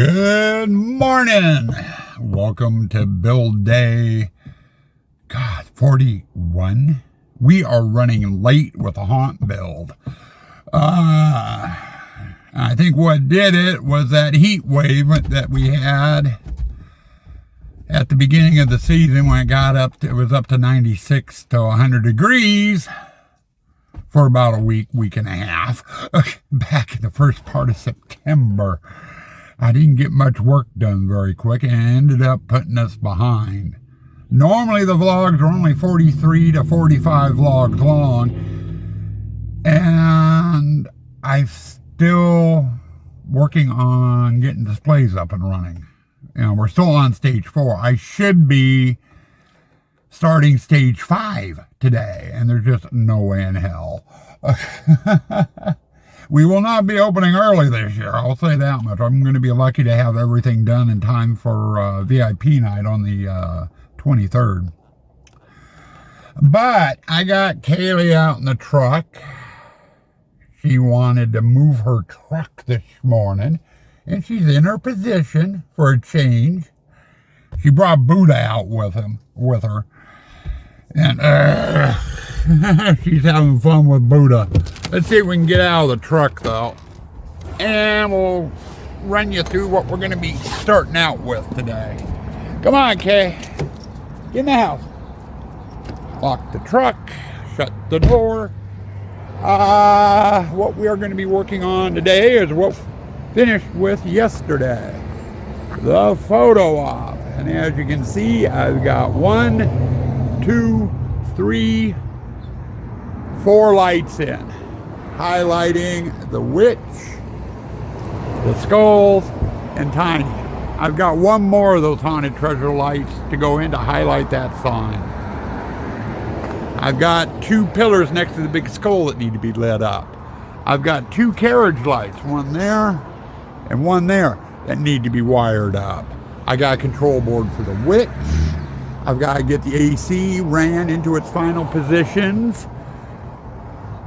Good morning. Welcome to build day, 41. We are running late with a haunt build. I think what did it was that heat wave that we had at the beginning of the season when it was up to 96 to 100 degrees for about a week and a half back in the first part of September. I didn't get much work done very quick and ended up putting us behind. Normally the vlogs are only 43 to 45 vlogs long, and I'm still working on getting displays up and running. We're still on stage 4. I should be starting stage 5 today, and there's just no way in hell. We will not be opening early this year, I'll say that much. I'm going to be lucky to have everything done in time for VIP night on the 23rd. But I got Kaylee out in the truck. She wanted to move her truck this morning, and she's in her position for a change. She brought Buddha out with her. And she's having fun with Buddha. Let's see if we can get out of the truck though, and we'll run you through what we're going to be starting out with today. Come on, Kay. Get in the house. Lock the truck. Shut the door. What we are going to be working on today is what we finished with yesterday. The photo op. And as you can see, I've got 1, 2, 3, 4 lights in, highlighting the witch, the skulls, and Tiny. I've got one more of those haunted treasure lights to go in to highlight that sign. I've got 2 pillars next to the big skull that need to be lit up. I've got 2 carriage lights, one there and one there, that need to be wired up. I got a control board for the witch. I've got to get the AC ran into its final positions.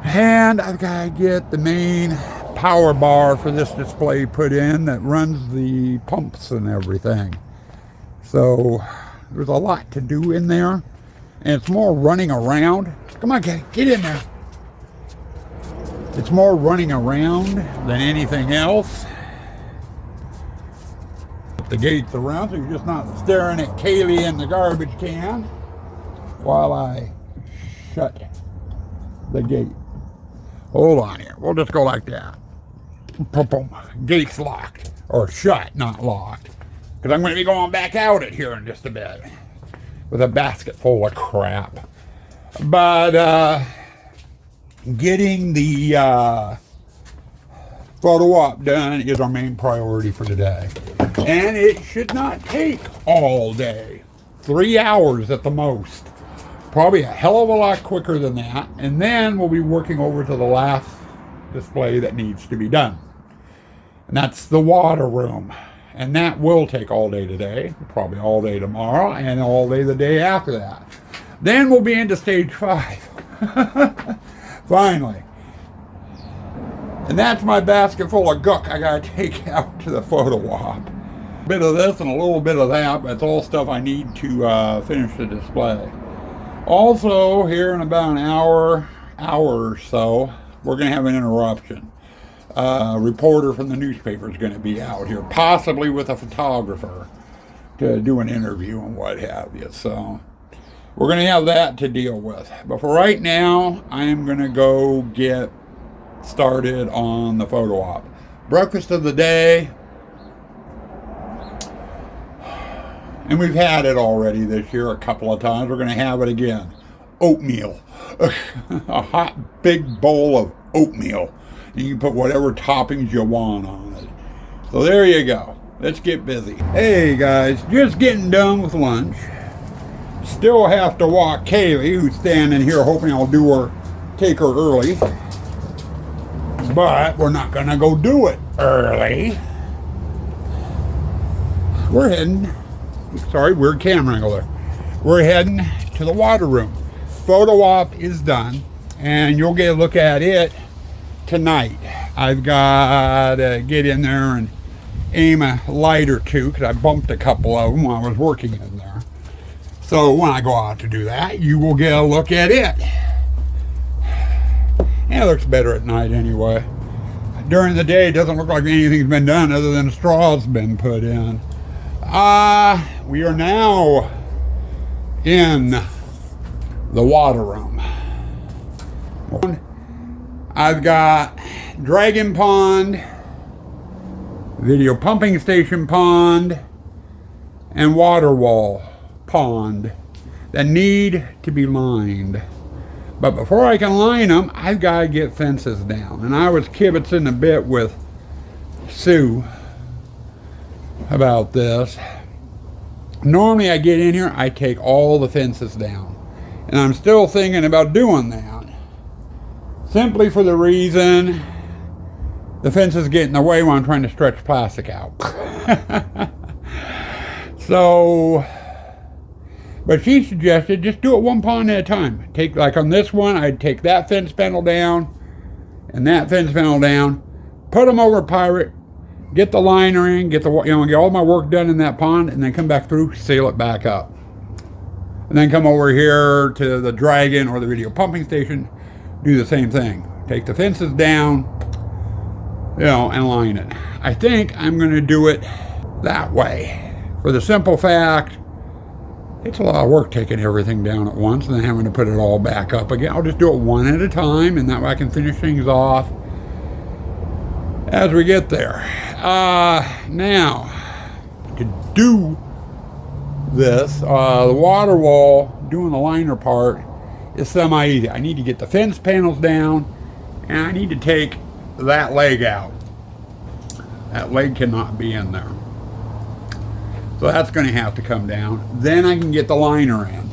And I've got to get the main power bar for this display put in that runs the pumps and everything. So there's a lot to do in there. And it's more running around. Come on, Kay, get in there. It's more running around than anything else. The gates around so you're just not staring at Kaylee in the garbage can while I shut the gate. Hold on here. We'll just go like that. Boom, boom. Gate's locked. Or shut, not locked. Because I'm going to be going back out it here in just a bit. With a basket full of crap. But, getting the photo op done is our main priority for today. And it should not take all day. 3 hours at the most. Probably a hell of a lot quicker than that. And then we'll be working over to the last display that needs to be done. And that's the water room. And that will take all day today. Probably all day tomorrow. And all day the day after that. Then we'll be into stage 5. Finally. And that's my basket full of guck I gotta take out to the photo op. A bit of this and a little bit of that, but it's all stuff I need to finish the display. Also, here in about an hour or so, we're going to have an interruption. A reporter from the newspaper is going to be out here, possibly with a photographer, to do an interview and what have you. So, we're going to have that to deal with. But for right now, I am going to go get started on the photo op. Breakfast of the day. And we've had it already this year a couple of times. We're going to have it again. Oatmeal. A hot, big bowl of oatmeal. And you can put whatever toppings you want on it. So there you go. Let's get busy. Hey guys, just getting done with lunch. Still have to walk Kaylee, who's standing here hoping I'll take her early. But we're not going to go do it early. We're heading... Sorry, weird camera angle there. We're heading to the water room. Photo op is done, and you'll get a look at it tonight. I've got to get in there and aim a light or two, because I bumped a couple of them while I was working in there. So when I go out to do that, you will get a look at it. And it looks better at night anyway. During the day, it doesn't look like anything's been done other than straw's been put in. We are now in the water room. I've got Dragon Pond, Video Pumping Station Pond, and Water Wall Pond that need to be lined. But before I can line them, I've got to get fences down. And I was kibitzing a bit with Sue about this. Normally I get in here, I take all the fences down. And I'm still thinking about doing that. Simply for the reason the fences get in the way when I'm trying to stretch plastic out. So, but she suggested just do it one pond at a time. Take, like on this one, I'd take that fence panel down and that fence panel down, put them over Pirate, get the liner in, get all my work done in that pond, and then come back through, seal it back up. And then come over here to the Dragon or the Video Pumping Station, do the same thing. Take the fences down, and line it. I think I'm going to do it that way, for the simple fact, it's a lot of work taking everything down at once and then having to put it all back up again. I'll just do it one at a time, and that way I can finish things off as we get there. Now, to do this, the water wall, doing the liner part, is semi-easy. I need to get the fence panels down, and I need to take that leg out. That leg cannot be in there. So that's going to have to come down. Then I can get the liner in.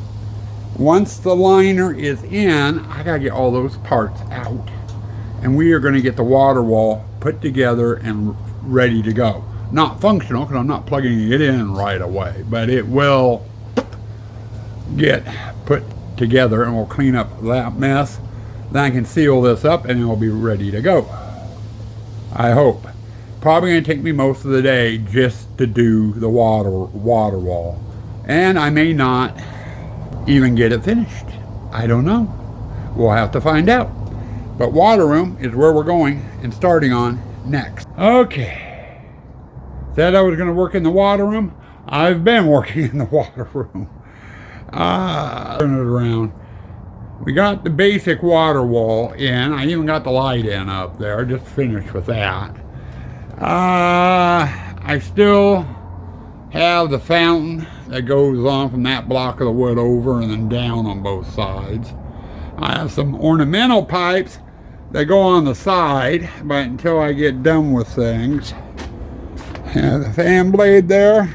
Once the liner is in, I got to get all those parts out. And we are going to get the water wall put together and ready to go. Not functional, because I'm not plugging it in right away, but it will get put together and we'll clean up that mess. Then I can seal this up and it will be ready to go. I hope. Probably going to take me most of the day just to do the water wall. And I may not even get it finished. I don't know. We'll have to find out. But water room is where we're going and starting on next. Okay. Said I was going to work in the water room. I've been working in the water room. Turn it around. We got the basic water wall in. I even got the light in up there. Just finished with that. I still have the fountain that goes on from that block of the wood over and then down on both sides. I have some ornamental pipes that go on the side, but until I get done with things. The fan blade there,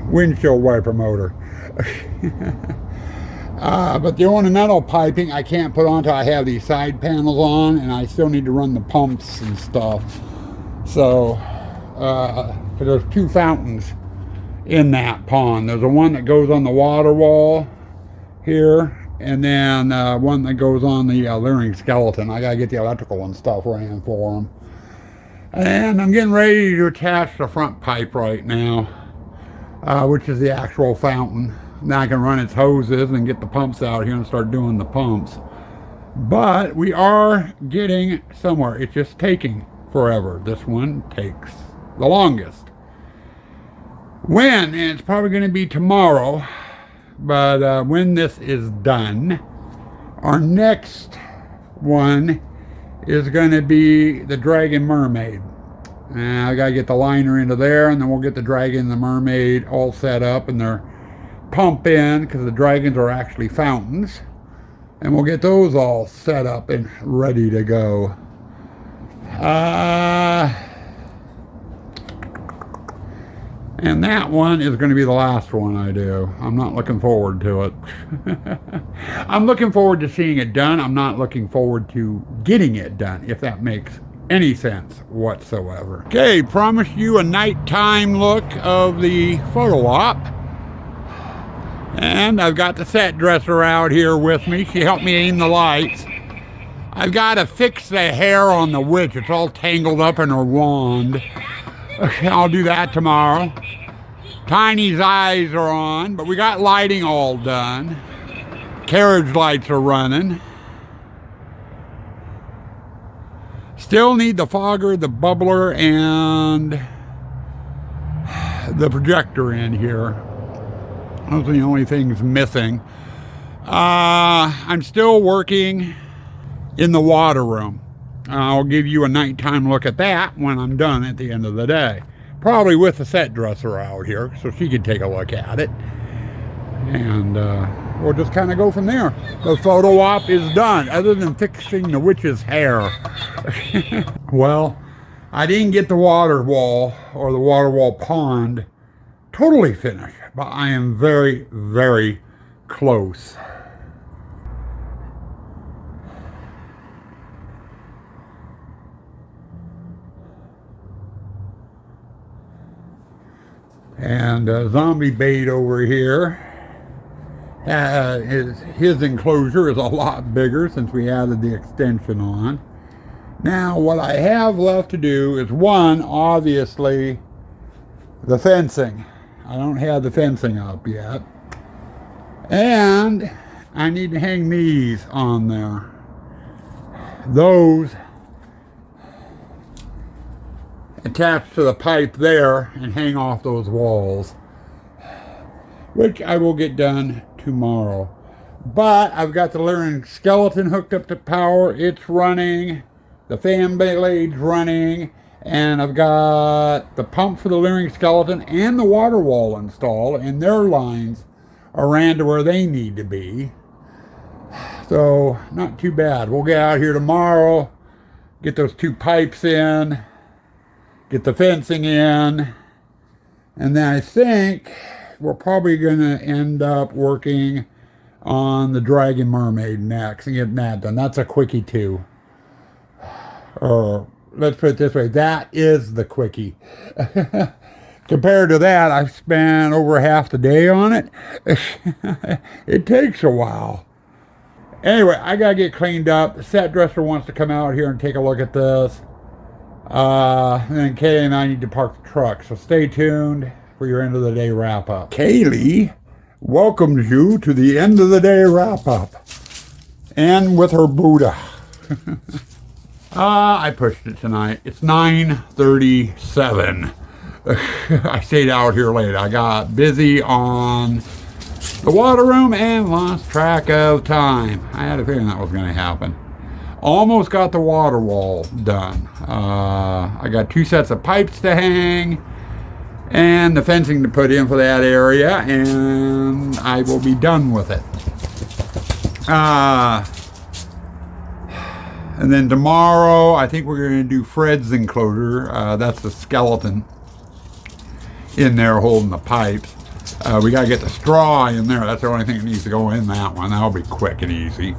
windshield wiper motor. But the ornamental piping I can't put on until I have these side panels on, and I still need to run the pumps and stuff. So, there's two fountains in that pond. There's the one that goes on the water wall here, and then one that goes on the Leering skeleton. I gotta get the electrical and stuff ran for them. And I'm getting ready to attach the front pipe right now, which is the actual fountain. Now I can run its hoses and get the pumps out here and start doing the pumps. But we are getting somewhere. It's just taking forever. This one takes the longest. When? And it's probably going to be tomorrow. But when this is done, our next one is going to be the Dragon Mermaid. I got to get the liner into there, and then we'll get the Dragon and the Mermaid all set up and their pump in, because the Dragons are actually fountains. And we'll get those all set up and ready to go. And that one is going to be the last one I do. I'm not looking forward to it. I'm looking forward to seeing it done. I'm not looking forward to getting it done, if that makes any sense whatsoever. Okay, promised you a nighttime look of the photo op. And I've got the set dresser out here with me. She helped me aim the lights. I've got to fix the hair on the witch. It's all tangled up in her wand. I'll do that tomorrow. Tiny's eyes are on, but we got lighting all done. Carriage lights are running. Still need the fogger, the bubbler, and the projector in here. Those are the only things missing. I'm still working in the water room. I'll give you a nighttime look at that when I'm done at the end of the day. Probably with the set dresser out here, so she can take a look at it. And we'll just kind of go from there. The photo op is done, other than fixing the witch's hair. Well, I didn't get the water wall, or the water wall pond, totally finished. But I am very, very close. And zombie bait over here, his enclosure is a lot bigger since we added the extension on. Now what I have left to do is, one, obviously the fencing. I don't have the fencing up yet, and I need to hang these on there. Those attached to the pipe there and hang off those walls, which I will get done tomorrow. But I've got the Lyring skeleton hooked up to power. It's running. The fan blade's running. And I've got the pump for the Lyring skeleton and the water wall installed. And their lines are ran to where they need to be. So, not too bad. We'll get out here tomorrow, get those two pipes in, get the fencing in, and then I think we're probably going to end up working on the Dragon Mermaid next and getting that done. That's a quickie too. Or let's put it this way, that is the quickie. Compared to that, I've spent over half the day on it. It takes a while. Anyway, I got to get cleaned up. The set dresser wants to come out here and take a look at this. And then Kaylee and I need to park the truck. So stay tuned for your end of the day wrap up. Kaylee welcomes you to the end of the day wrap up. And with her Buddha. I pushed it tonight. It's 9:37. I stayed out here late. I got busy on the water room and lost track of time. I had a feeling that was going to happen. Almost got the water wall done. I got 2 sets of pipes to hang and the fencing to put in for that area, and I will be done with it. And then tomorrow, I think we're going to do Fred's enclosure. That's the skeleton in there holding the pipes. We got to get the straw in there. That's the only thing that needs to go in that one. That'll be quick and easy.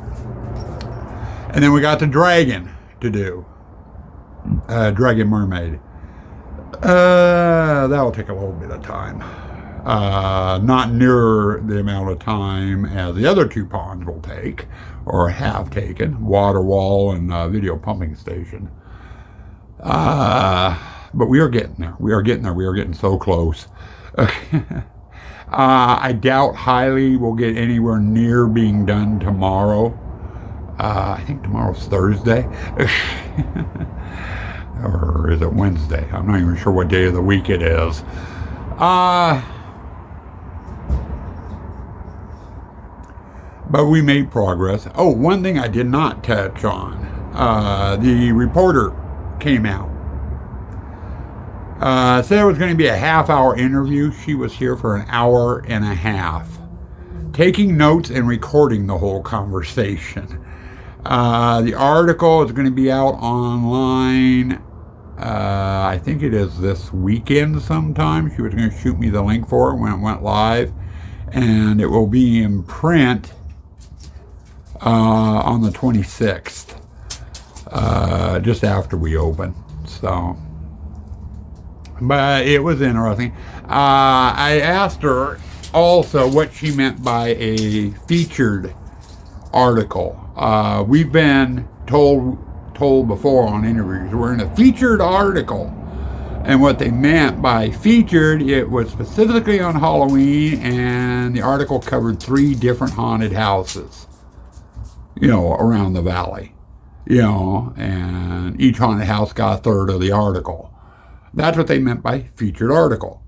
And then we got the dragon to do. Dragon Mermaid. That'll take a little bit of time. Not near the amount of time as the other 2 ponds will take, or have taken. Water wall and video pumping station. But we are getting there. We are getting there. We are getting so close. I doubt highly we'll get anywhere near being done tomorrow. I think tomorrow's Thursday. Or is it Wednesday? I'm not even sure what day of the week it is. But we made progress. Oh, one thing I did not touch on. The reporter came out. Said it was going to be a half-hour interview. She was here for an hour and a half, taking notes and recording the whole conversation. The article is going to be out online. I think it is this weekend sometime. She was going to shoot me the link for it when it went live. And it will be in print on the 26th, just after we open. So, but it was interesting. I asked her also what she meant by a featured article. We've been told before on interviews, we're in a featured article. And what they meant by featured, it was specifically on Halloween, and the article covered 3 different haunted houses, around the valley, and each haunted house got a third of the article. That's what they meant by featured article.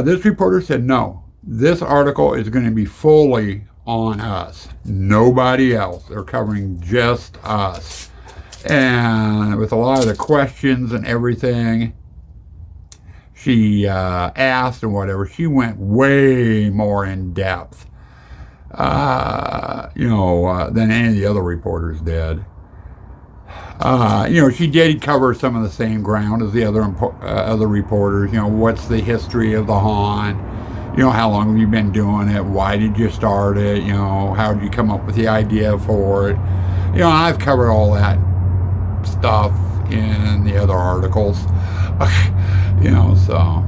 This reporter said, no, this article is going to be fully on us. Nobody else. They're covering just us. And with a lot of the questions and everything she asked and whatever, she went way more in depth, than any of the other reporters did. She did cover some of the same ground as the other reporters. What's the history of the haunt? How long have you been doing it? Why did you start it? How did you come up with the idea for it? I've covered all that stuff in the other articles. So.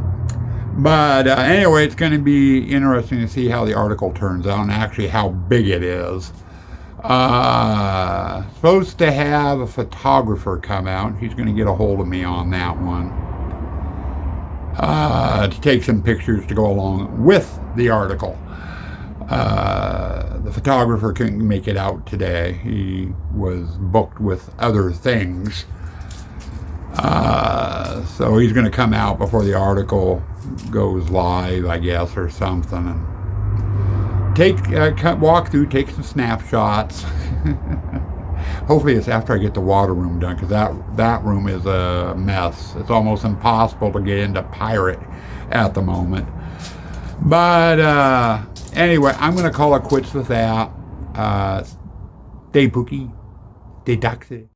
But anyway, it's going to be interesting to see how the article turns out and actually how big it is. Supposed to have a photographer come out. He's going to get a hold of me on that one. To take some pictures to go along with the article. The photographer couldn't make it out today. He was booked with other things. So he's going to come out before the article goes live, I guess, or something, and walk through, take some snapshots. Hopefully it's after I get the water room done, because that room is a mess. It's almost impossible to get into Pirate at the moment. But anyway, I'm going to call it quits with that. Stay pooky, stay toxic.